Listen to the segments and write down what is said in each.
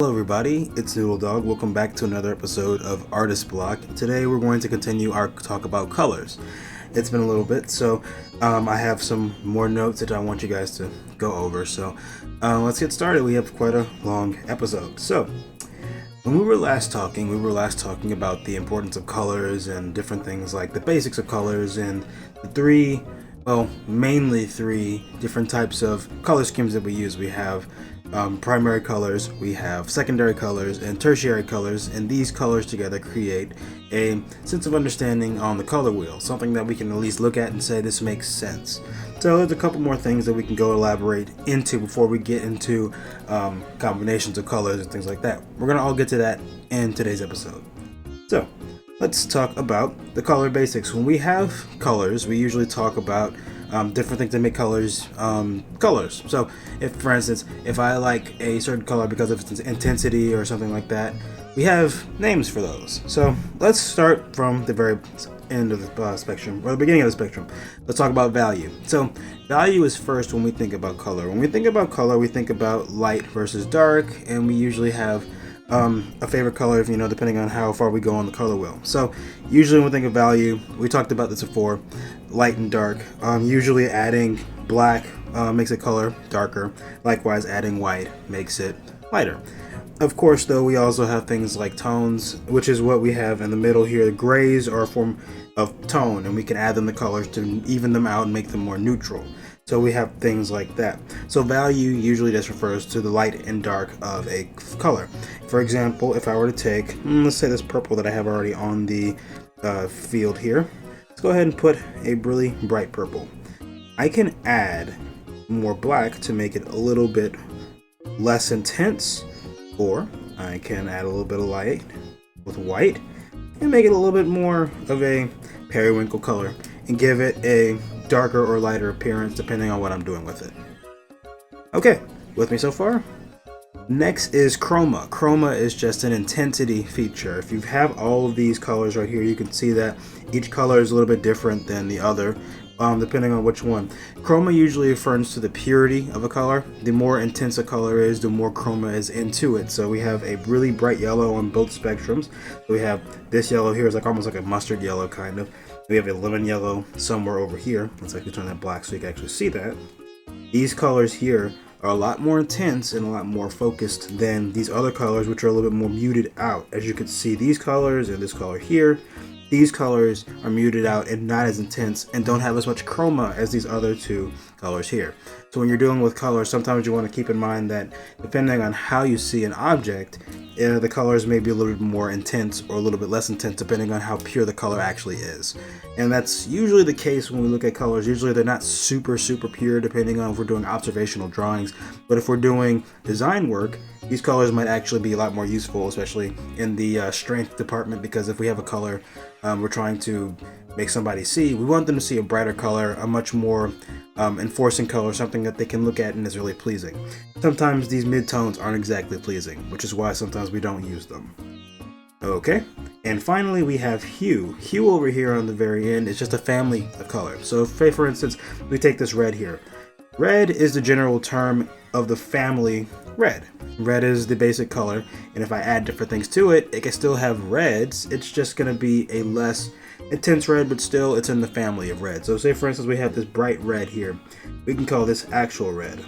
Hello everybody, it's Noodle Dog. Welcome back to another episode of Artist Block. Today we're going to continue our talk about colors. It's been a little bit, so I have some more notes that I want you guys to go over. So let's get started. We have quite a long episode. So when we were last talking about the importance of colors and different things like the basics of colors and the mainly three different types of color schemes that we use. We have primary colors, we have secondary colors, and tertiary colors, and these colors together create a sense of understanding on the color wheel, something that we can at least look at and say this makes sense. So there's a couple more things that we can go elaborate into before we get into combinations of colors and things like that. We're going to all get to that in today's episode. So let's talk about the color basics. When we have colors, we usually talk about different things that make colors colors. So if, for instance, if I like a certain color because of its intensity or something like that, we have names for those. So let's start from the very end of the spectrum, or the beginning of the spectrum. Let's talk about value. So value is first when we think about color. When we think about color, we think about light versus dark, and we usually have a favorite color, depending on how far we go on the color wheel. So usually when we think of value, we talked about this before, light and dark. Usually adding black makes a color darker. Likewise, adding white makes it lighter. Of course, though, we also have things like tones, which is what we have in the middle here. The grays are a form of tone, and we can add them the colors to even them out and make them more neutral. So we have things like that. So value usually just refers to the light and dark of a color. For example, if I were to take, let's say this purple that I have already on the field here. Let's go ahead and put a really bright purple. I can add more black to make it a little bit less intense, or I can add a little bit of light with white and make it a little bit more of a periwinkle color and give it a darker or lighter appearance depending on what I'm doing with it. Okay, with me so far? Next is chroma. Chroma is just an intensity feature. If you have all of these colors right here, you can see that each color is a little bit different than the other, depending on which one. Chroma usually refers to the purity of a color. The more intense a color is, the more chroma is into it. So we have a really bright yellow on both spectrums. So we have this yellow here is like almost like a mustard yellow kind of. We have a lemon yellow somewhere over here. Let's actually turn that black so you can actually see that. These colors here are a lot more intense and a lot more focused than these other colors, which are a little bit more muted out. As you can see, these colors and this color here, these colors are muted out and not as intense and don't have as much chroma as these other two colors here. So when you're dealing with colors, sometimes you want to keep in mind that depending on how you see an object, the colors may be a little bit more intense or a little bit less intense depending on how pure the color actually is. And that's usually the case when we look at colors. Usually they're not super pure depending on if we're doing observational drawings. But if we're doing design work, these colors might actually be a lot more useful, especially in the strength department, because if we have a color we're trying to make somebody see, we want them to see a brighter color, a much more enforcing color, something that they can look at and is really pleasing. Sometimes these mid-tones aren't exactly pleasing, which is why sometimes we don't use them. Okay, and finally we have hue. Hue over here on the very end is just a family of color. So say for instance, we take this red here. Red is the general term of the family red. Red is the basic color, and if I add different things to it, it can still have reds. It's just going to be a less intense red, but still it's in the family of red. So say for instance we have this bright red here. We can call this actual red.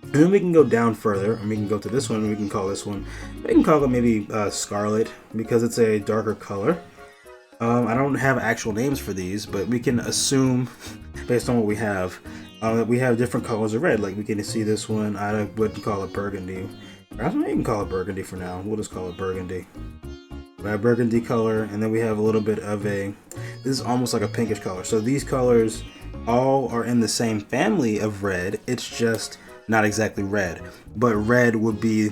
And then we can go down further, and we can go to this one, and we can call this one, we can call it maybe scarlet, because it's a darker color. I don't have actual names for these, but we can assume, based on what we have, that we have different colors of red. Like we can see this one, I wouldn't call it burgundy. Perhaps we can call it burgundy for now. We'll just call it burgundy. We have burgundy color, and then we have a little bit of this is almost like a pinkish color. So these colors all are in the same family of red. It's just not exactly red, but red would be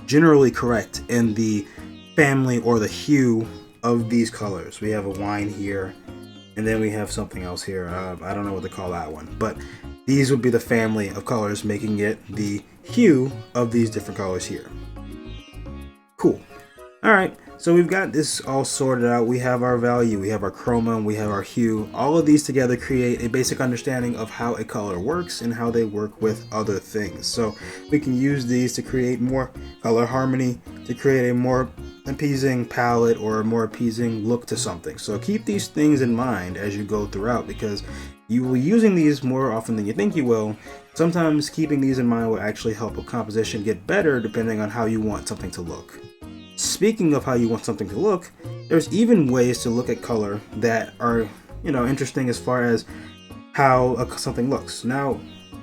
generally correct in the family or the hue of these colors. We have a wine here, and then we have something else here. I don't know what to call that one, but these would be the family of colors, making it the hue of these different colors here. Cool. Alright, so we've got this all sorted out. We have our value, we have our chroma, and we have our hue. All of these together create a basic understanding of how a color works and how they work with other things. So we can use these to create more color harmony, to create a more appeasing palette or a more appeasing look to something. So keep these things in mind as you go throughout, because you will be using these more often than you think you will. Sometimes keeping these in mind will actually help a composition get better depending on how you want something to look. Speaking of how you want something to look, there's even ways to look at color that are, interesting as far as how something looks. Now,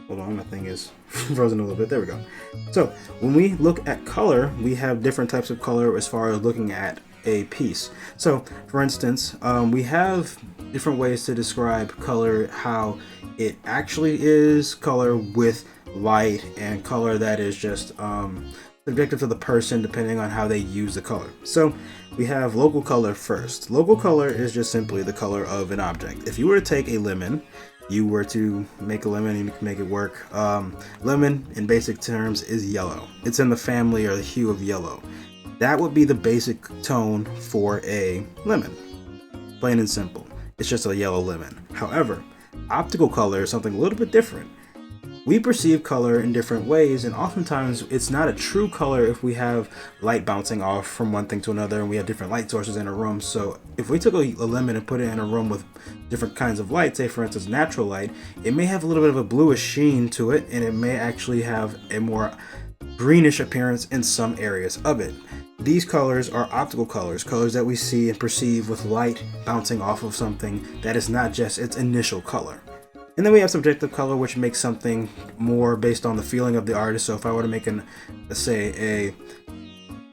hold on, my thing is frozen a little bit. There we go. So when we look at color, we have different types of color as far as looking at a piece. So for instance, we have different ways to describe color, how it actually is color with light, and color that is just subjective to the person depending on how they use the color. So we have local color first. Local color is just simply the color of an object. If you were to take a lemon, you were to make a lemon and you can make it work. Lemon in basic terms is yellow. It's in the family or the hue of yellow. That would be the basic tone for a lemon. Plain and simple. It's just a yellow lemon. However, optical color is something a little bit different. We perceive color in different ways, and oftentimes it's not a true color if we have light bouncing off from one thing to another and we have different light sources in a room. So if we took a lemon and put it in a room with different kinds of light, say for instance natural light, it may have a little bit of a bluish sheen to it, and it may actually have a more greenish appearance in some areas of it. These colors are optical colors, colors that we see and perceive with light bouncing off of something that is not just its initial color. And then we have subjective color, which makes something more based on the feeling of the artist. So if I were to make let's say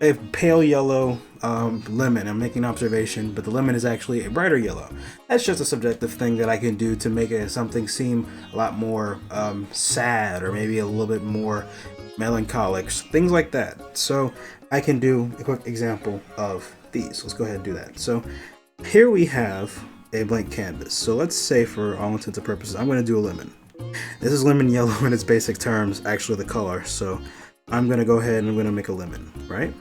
a pale yellow lemon, I'm making an observation, but the lemon is actually a brighter yellow. That's just a subjective thing that I can do to make something seem a lot more sad, or maybe a little bit more melancholic, things like that. So I can do a quick example of these. Let's go ahead and do that. So here we have a blank canvas. So let's say, for all intents and purposes, I'm going to do a lemon. This is lemon yellow in its basic terms, actually the color. So I'm going to go ahead and I'm going to make a lemon, right?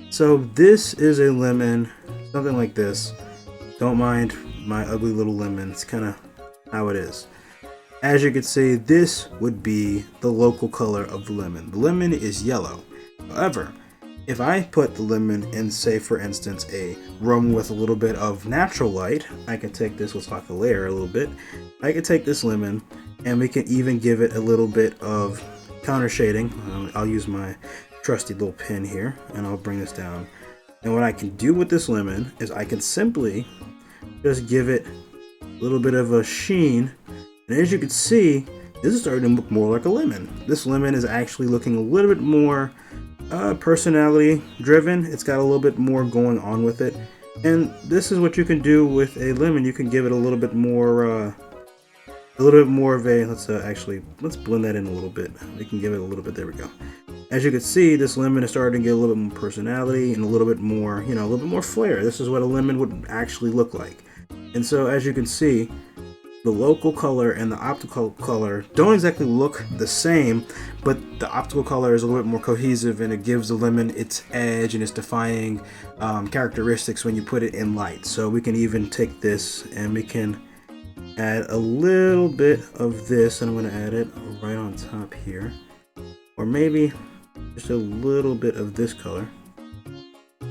So this is a lemon, something like this. Don't mind my ugly little lemon. It's kind of how it is. As you can see, this would be the local color of the lemon. The lemon is yellow. However, if I put the lemon in, say for instance, a room with a little bit of natural light, I can take this, let's talk the layer a little bit. I can take this lemon and we can even give it a little bit of counter shading. I'll use my trusty little pen here and I'll bring this down. And what I can do with this lemon is I can simply just give it a little bit of a sheen. And as you can see, this is starting to look more like a lemon. This lemon is actually looking a little bit more personality driven. It's got a little bit more going on with it, and this is what you can do with a lemon. You can give it a little bit more of a, let's blend that in a little bit. We can give it a little bit. There we go. As you can see, this lemon is starting to get a little bit more personality and a little bit more, a little bit more flair. This is what a lemon would actually look like. And so as you can see, the local color and the optical color don't exactly look the same, but the optical color is a little bit more cohesive and it gives the lemon its edge and its defining characteristics when you put it in light. So we can even take this and we can add a little bit of this, and I'm going to add it right on top here, or maybe just a little bit of this color.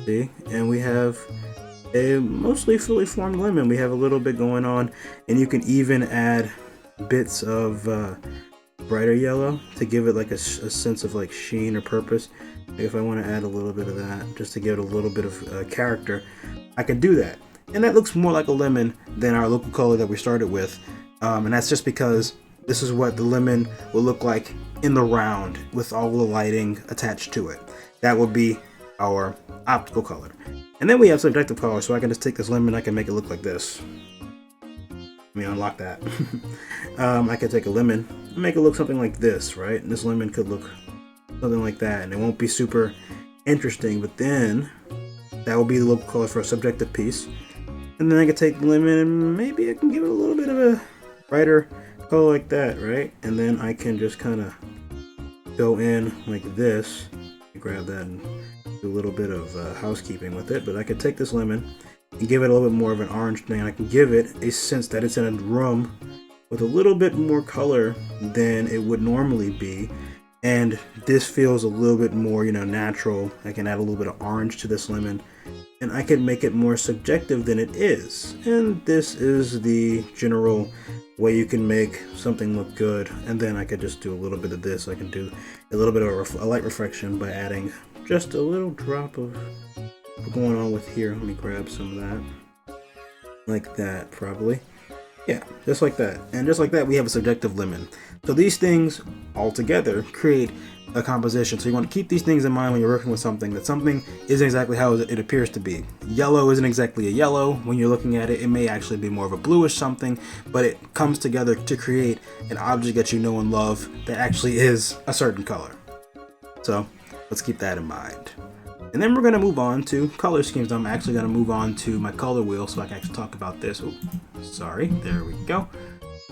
See, and we have a mostly fully formed lemon. We have a little bit going on, and you can even add bits of brighter yellow to give it like a sense of like sheen or purpose. Like if I want to add a little bit of that just to give it a little bit of character, I can do that, and that looks more like a lemon than our local color that we started with, and that's just because this is what the lemon will look like in the round with all the lighting attached to it. That would be our optical color. And then we have subjective color, so I can just take this lemon, I can make it look like this. Let me unlock that. I can take a lemon and make it look something like this, right? And this lemon could look something like that, and it won't be super interesting, but then that will be the local color for a subjective piece. And then I can take the lemon and maybe I can give it a little bit of a brighter color like that, right? And then I can just kind of go in like this. Grab that and do a little bit of housekeeping with it, but I could take this lemon and give it a little bit more of an orange thing. I can give it a sense that it's in a room with a little bit more color than it would normally be, and this feels a little bit more, natural. I can add a little bit of orange to this lemon, and I can make it more subjective than it is. And this is the general way you can make something look good. And then I could just do a little bit of this. I can do a little bit of a light reflection by adding just a little drop of what's going on with here. Let me grab some of that, like that, probably. Yeah, just like that. And just like that, we have a subjective lemon. So these things all together create a composition. So you want to keep these things in mind when you're working with something, that something isn't exactly how it appears to be. Yellow isn't exactly a yellow. When you're looking at it, it may actually be more of a bluish something, but it comes together to create an object that you know and love that actually is a certain color. So let's keep that in mind. And then we're going to move on to color schemes. I'm actually going to move on to my color wheel so I can actually talk about this. Oh, sorry. There we go.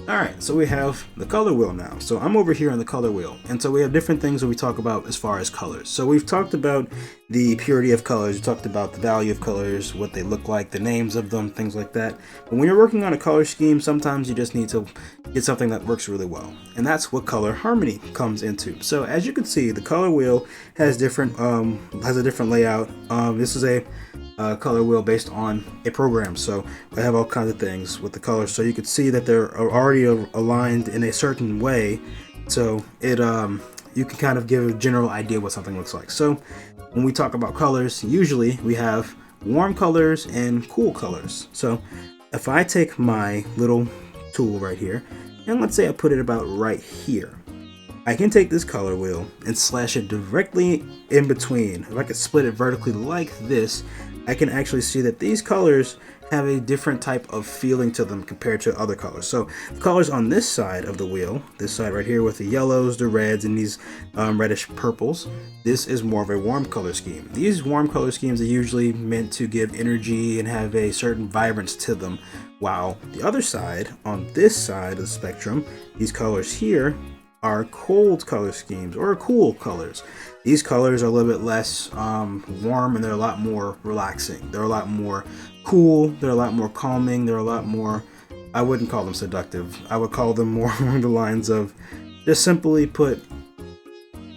All right, so we have the color wheel now. So I'm over here on the color wheel. And so we have different things that we talk about as far as colors. So we've talked about the purity of colors. We talked about the value of colors, what they look like, the names of them, things like that. But when you're working on a color scheme, sometimes you just need to get something that works really well. And that's what color harmony comes into. So as you can see, the color wheel has a different layout. This is a color wheel based on a program, so I have all kinds of things with the colors, so you can see that they're already aligned in a certain way, so it you can kind of give a general idea what something looks like. So when we talk about colors, usually we have warm colors and cool colors. So if I take my little tool right here, and let's say I put it about right here, I can take this color wheel and slash it directly in between. If I could split it vertically like this, I can actually see that these colors have a different type of feeling to them compared to other colors. So the colors on this side of the wheel, this side right here with the yellows, the reds, and these reddish purples, this is more of a warm color scheme. These warm color schemes are usually meant to give energy and have a certain vibrance to them, while the other side, on this side of the spectrum, these colors here are cold color schemes or cool colors. These colors are a little bit less warm, and they're a lot more relaxing. They're a lot more cool. They're a lot more calming. They're a lot more, I wouldn't call them seductive. I would call them more along the lines of, just simply put,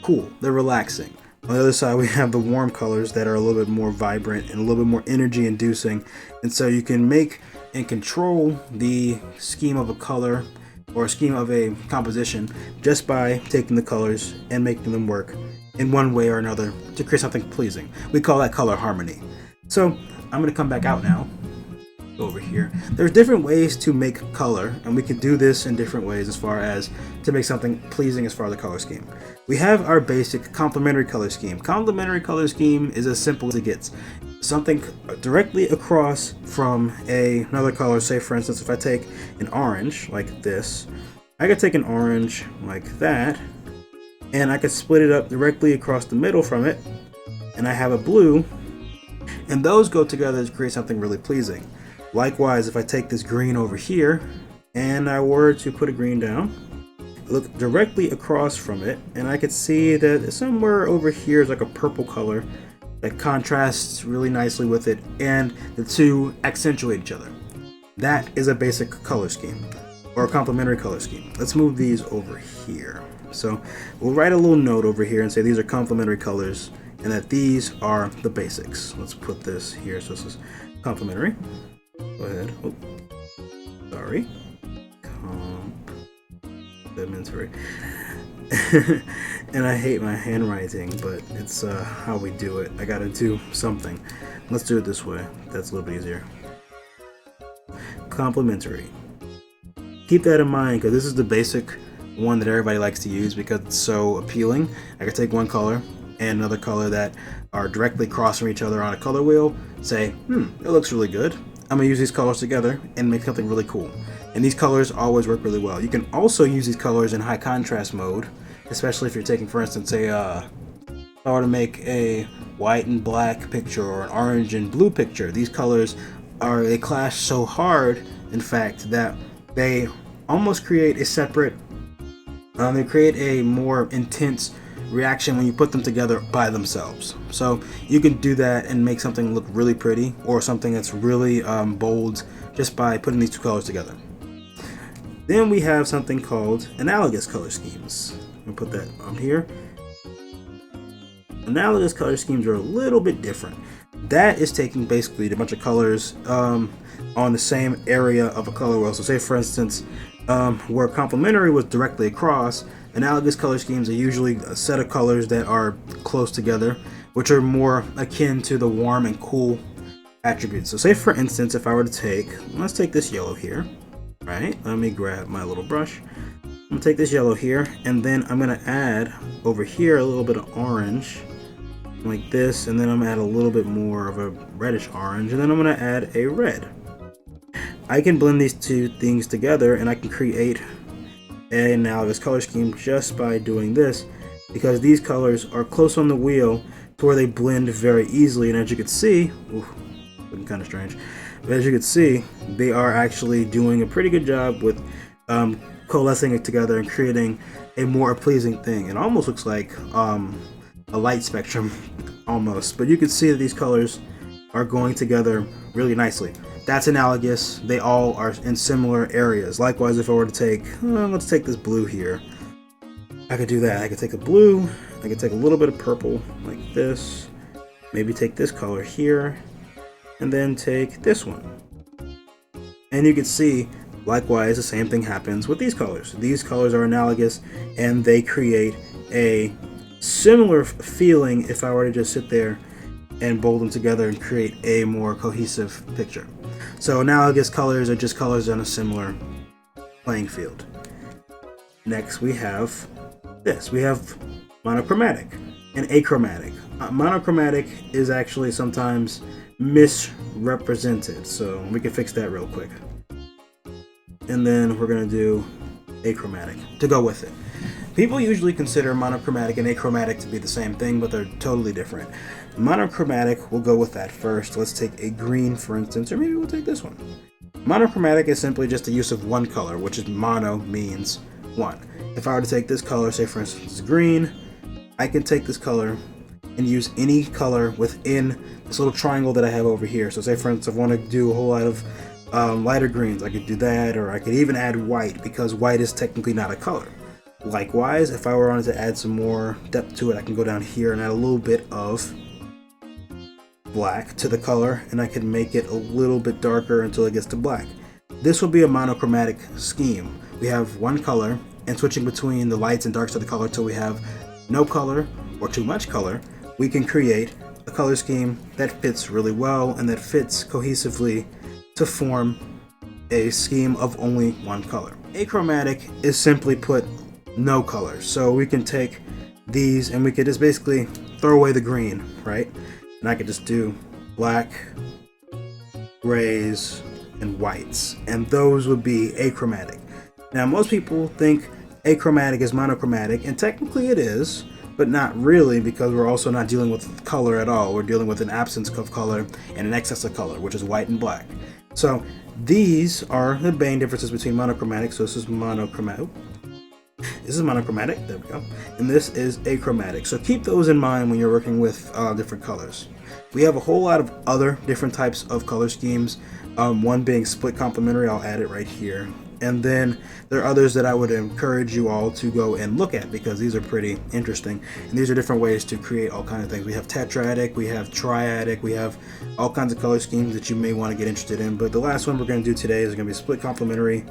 cool. They're relaxing. On the other side, we have the warm colors that are a little bit more vibrant and a little bit more energy inducing. And so you can make and control the scheme of a color or a scheme of a composition just by taking the colors and making them work in one way or another to create something pleasing. We call that color harmony. So I'm going to come back out now, go over here. There's different ways to make color, and we can do this in different ways as far as to make something pleasing as far as the color scheme. We have our basic complementary color scheme. Complementary color scheme is as simple as it gets. Something directly across from another color. Say for instance, if I take an orange like this, I could take an orange like that, and I could split it up directly across the middle from it, and I have a blue, and those go together to create something really pleasing. Likewise, if I take this green over here and I were to put a green down, look directly across from it, and I could see that somewhere over here is like a purple color that contrasts really nicely with it, and the two accentuate each other. That is a basic color scheme, or a complementary color scheme. Let's move these over here. So we'll write a little note over here and say these are complementary colors, and that these are the basics. Let's put this here. So this is complementary. Go ahead. Oh, sorry. Complementary. And I hate my handwriting, but it's how we do it. I gotta do something. Let's do it this way. That's a little bit easier. Complementary. Keep that in mind, because this is the basic one that everybody likes to use because it's so appealing. I could take one color and another color that are directly across from each other on a color wheel, say, it looks really good. I'm gonna use these colors together and make something really cool. And these colors always work really well. You can also use these colors in high contrast mode, especially if you're taking, for instance, if I were to make a white and black picture or an orange and blue picture. These colors they clash so hard, in fact, that they almost create a separate, they create a more intense reaction when you put them together by themselves. So you can do that and make something look really pretty, or something that's really bold, just by putting these two colors together. Then we have something called analogous color schemes. I'll put that on here. Analogous color schemes are a little bit different. That is taking basically a bunch of colors on the same area of a color wheel. So say for instance, where complementary was directly across, analogous color schemes are usually a set of colors that are close together, which are more akin to the warm and cool attributes. So say for instance, if I were to take, let's take this yellow here, right? Let me grab my little brush. I'm gonna take this yellow here, and then I'm gonna add over here a little bit of orange, like this, and then I'm gonna add a little bit more of a reddish orange, and then I'm gonna add a red. I can blend these two things together, and I can create an analogous color scheme just by doing this, because these colors are close on the wheel to where they blend very easily. And as you can see, looking kind of strange, but as you can see, they are actually doing a pretty good job with coalescing it together and creating a more pleasing thing. It almost looks like a light spectrum almost, but you can see that these colors are going together really nicely. That's analogous. They all are in similar areas. Likewise, if I were to take, let's take this blue here, I could do that. I could take a blue, I could take a little bit of purple like this, maybe take this color here, and then take this one. And you can see, likewise, the same thing happens with these colors. These colors are analogous, and they create a similar feeling if I were to just sit there and bold them together and create a more cohesive picture. So analogous colors are just colors on a similar playing field. Next we have this. We have monochromatic and achromatic. Monochromatic is actually sometimes misrepresented, so we can fix that real quick. And then we're gonna do achromatic to go with it. People usually consider monochromatic and achromatic to be the same thing, but they're totally different. Monochromatic, we'll go with that first. Let's take a green, for instance, or maybe we'll take this one. Monochromatic is simply just the use of one color, which is mono means one. If I were to take this color, say for instance green, I can take this color and use any color within this little triangle that I have over here. So say for instance, I want to do a whole lot of lighter greens, I could do that, or I could even add white, because white is technically not a color. Likewise, if I wanted to add some more depth to it, I can go down here and add a little bit of black to the color, and I can make it a little bit darker until it gets to black. This will be a monochromatic scheme. We have one color, and switching between the lights and darks of the color till we have no color or too much color, we can create a color scheme that fits really well and that fits cohesively to form a scheme of only one color. Achromatic is simply put no color. So we can take these and we could just basically throw away the green, right? And I could just do black, grays, and whites, and those would be achromatic. Now most people think achromatic is monochromatic, and technically it is, but not really, because we're also not dealing with color at all. We're dealing with an absence of color and an excess of color, which is white and black. So these are the main differences between monochromatic. So this is monochromatic. This is monochromatic, there we go, and this is achromatic. So keep those in mind when you're working with different colors. We have a whole lot of other different types of color schemes, one being split complementary. I'll add it right here. And then there are others that I would encourage you all to go and look at, because these are pretty interesting, and these are different ways to create all kinds of things. We have tetradic, we have triadic, we have all kinds of color schemes that you may want to get interested in, but the last one we're going to do today is going to be split complementary,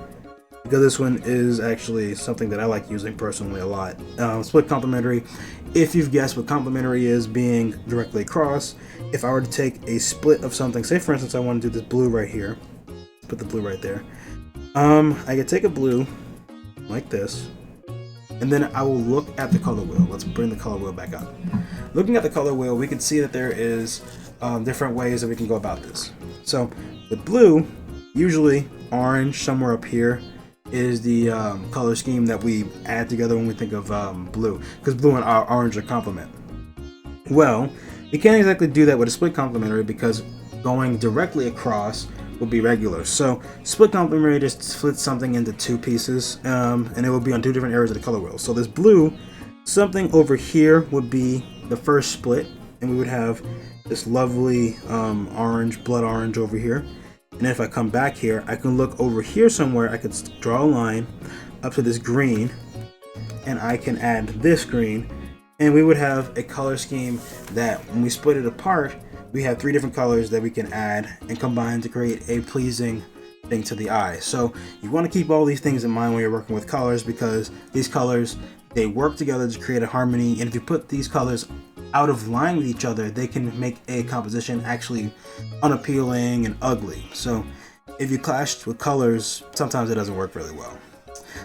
because this one is actually something that I like using personally a lot. Split complementary, if you've guessed what complementary is, being directly across. If I were to take a split of something, say for instance I want to do this blue right here, put the blue right there, I could take a blue like this, and then I will look at the color wheel. Let's bring the color wheel back up. Looking at the color wheel, we can see that there is different ways that we can go about this. So with blue, usually orange somewhere up here is the color scheme that we add together when we think of blue, because blue and orange are complement. Well, we can't exactly do that with a split complementary, because going directly across would be regular. So split complementary just splits something into two pieces, and it will be on two different areas of the color wheel. So this blue Something over here would be the first split, and we would have this lovely orange, blood orange over here. And if I come back here, I can look over here somewhere. I could draw a line up to this green, and I can add this green, and we would have a color scheme that when we split it apart, we have 3 different colors that we can add and combine to create a pleasing thing to the eye. So you want to keep all these things in mind when you're working with colors, because these colors, they work together to create a harmony, and if you put these colors out of line with each other, they can make a composition actually unappealing and ugly. So if you clash with colors, sometimes it doesn't work really well.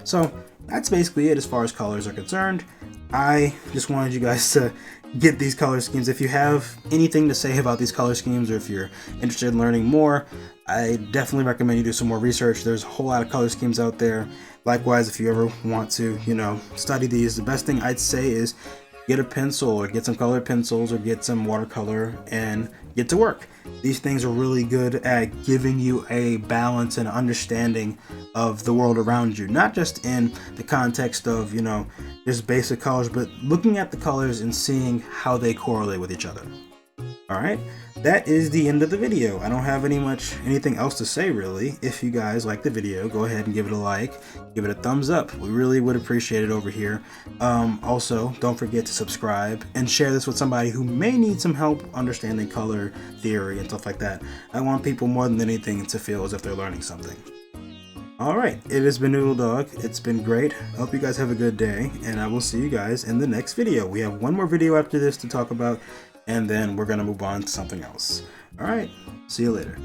So that's basically it as far as colors are concerned. I just wanted you guys to get these color schemes. If you have anything to say about these color schemes, or if you're interested in learning more, I definitely recommend you do some more research. There's a whole lot of color schemes out there. Likewise, if you ever want to, study these, the best thing I'd say is get a pencil, or get some colored pencils, or get some watercolor and get to work. These things are really good at giving you a balance and understanding of the world around you, not just in the context of, just basic colors, but looking at the colors and seeing how they correlate with each other. All right, that is the end of the video. I don't have anything else to say really. If you guys like the video, go ahead and give it a like, give it a thumbs up. We really would appreciate it over here. Also, don't forget to subscribe and share this with somebody who may need some help understanding color theory and stuff like that. I want people more than anything to feel as if they're learning something. All right, it has been Noodle Dog. It's been great. I hope you guys have a good day, and I will see you guys in the next video. We have one more video after this to talk about, and then we're going to move on to something else. All right, see you later.